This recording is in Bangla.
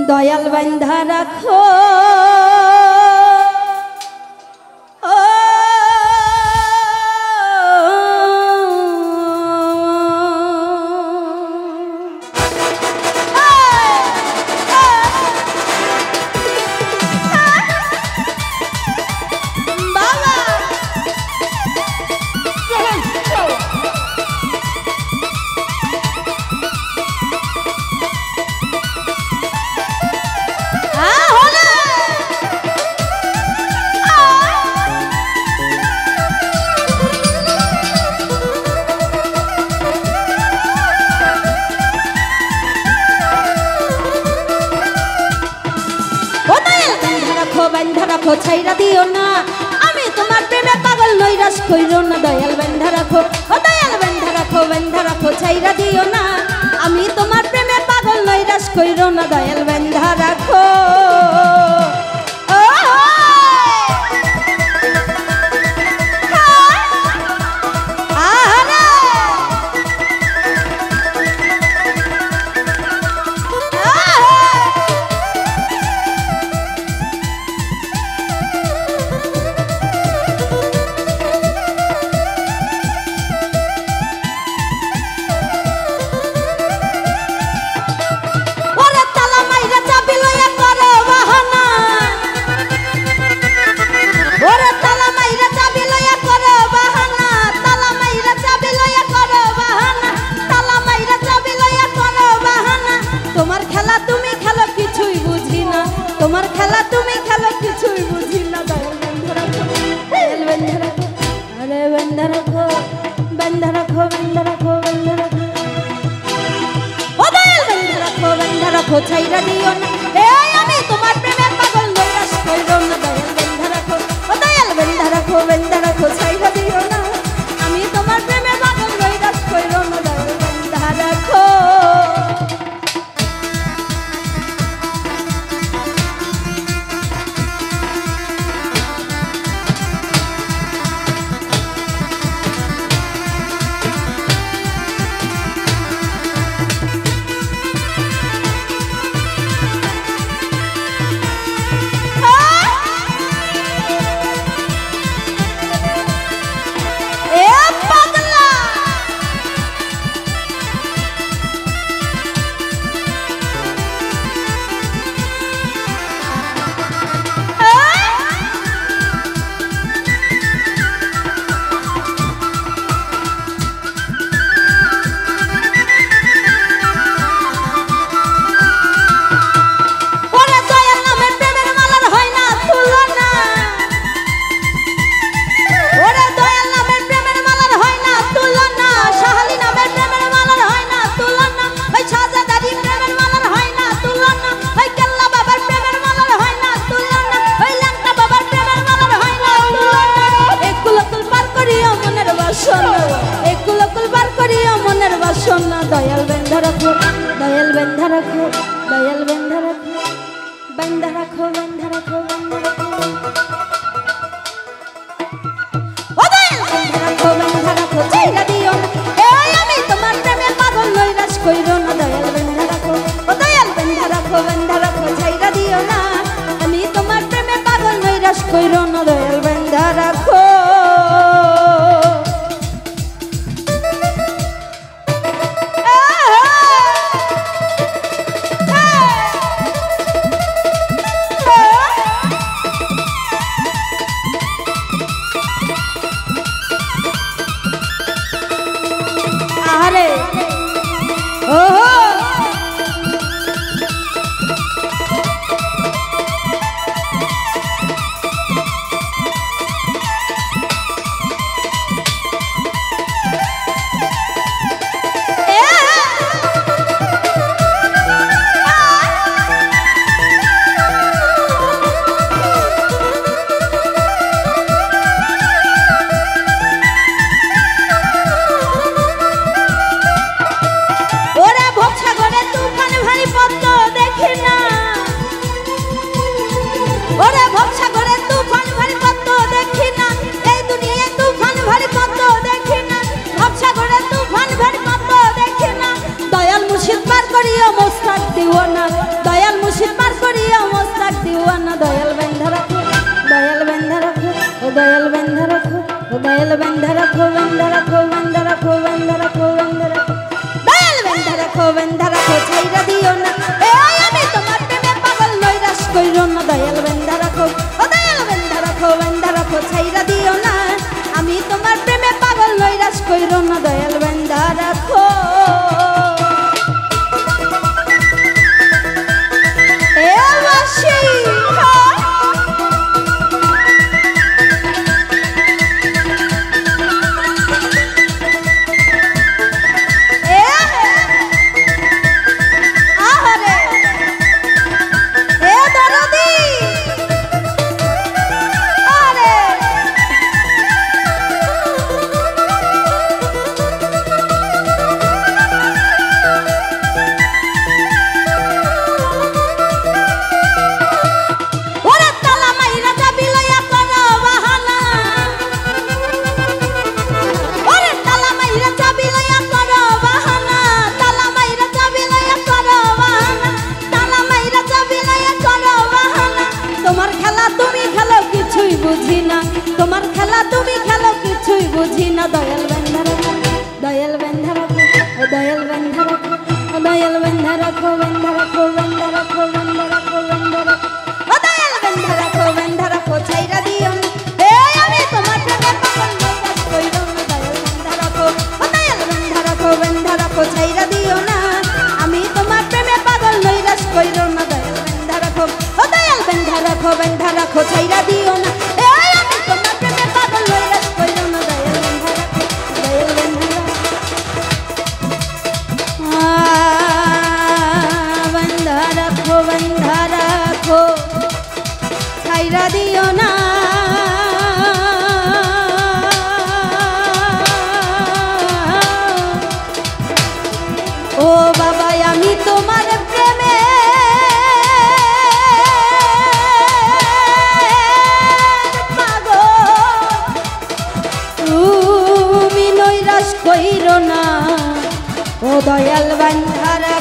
দয়াল বান্ধা রাখো ছাইরা দিও না আমি তোমার প্রেমে পাগল নৈরাশ কইরো না দয়াল বান্ধা রাখো ও দয়াল বান্ধা রাখো ছাইরা দিও না আমি তোমার প্রেমে পাগল নৈরাশ কইরো না দয়াল বান্ধা রাখো তোমার খেলা তুমি খেলো কিছুই বুঝি না দয়াল বান্ধা রাখো আরে বান্ধা রাখো বান্ধা রাখো বান্ধা রাখো বান্ধা রাখো ও দয়াল বান্ধা রাখো ছাইরা দিও না এই আমি তোমার প্রেমে পাগল নৈরাশ কইরো না দয়াল বান্ধা রাখো ও দয়াল বান্ধা রাখো ছাইরা দিও না আমি তোমার প্রেমে পাগল নৈরাশ কইরো না দয়াল বান্ধা রাখো দয়াল বান্ধা রাখো দয়াল বান্ধা রাখো দয়াল বান্ধা রাখো বান্ধা রাখো বান্ধা রাখো বান্ধা রাখো ও দয়াল বান্ধা রাখো ছাইরা দিও না এই আমি তোমার প্রেমে পাগল নৈরাশ কইরো না দয়াল বান্ধা রাখো ও দয়াল বান্ধা রাখো ছাইরা দিও না আমি তোমার প্রেমে পাগল নৈরাশ কইরো না দয়াল বান্ধা রাখো বাবুয়ানা দয়াল বেঁধে রাখো, দয়াল বেঁধে রাখো, ও দয়াল বেঁধে রাখো, ও দয়াল বেঁধে রাখো, বেঁধে রাখো, বেঁধে রাখো, বেঁধে রাখো, বেঁধে রাখো, দয়াল বেঁধে রাখো, বেঁধে রাখো, ছাইরা দিও না। আমি তোমার প্রেমে পাগল নৈরাশ কইরো না, দয়াল বেঁধে রাখো, ও দয়াল বেঁধে রাখো, বেঁধে রাখো, ছাইরা দিও না। আমি তোমার প্রেমে পাগল নৈরাশ কইরো না, দয়াল বেঁধে রাখো। তোমার খেলা তুমি খেলো কিছুই বুঝি না, দয়াল বেঁধে রাখো, দয়াল বেঁধে রাখো, দয়াল বেঁধে রাখো, দয়াল বেঁধে রাখো, বেঁধে রাখো, বেঁধে রাখো, বেঁধে রাখো, বেঁধে রাখো, দয়াল বেঁধে রাখো, বেঁধে রাখো, ছাইরা দিও না। আমি তোমার প্রেমে পাগল নৈরাশ কইরো না, দয়াল বেঁধে রাখো, দয়াল বেঁধে রাখো, বেঁধে রাখো, ছাইরা দিও না। আমি তোমার প্রেমে পাগল নৈরাশ কইরো না, দয়াল বেঁধে রাখো, দয়াল বেঁধে রাখো, বেঁধে রাখো, ছাইরা দিও না। ছাইরা দিও না। ও বাবা আমি তোমার প্রেমে পাগল, তুমি নৈরাশ কইরো না, ও দয়াল বেঁধে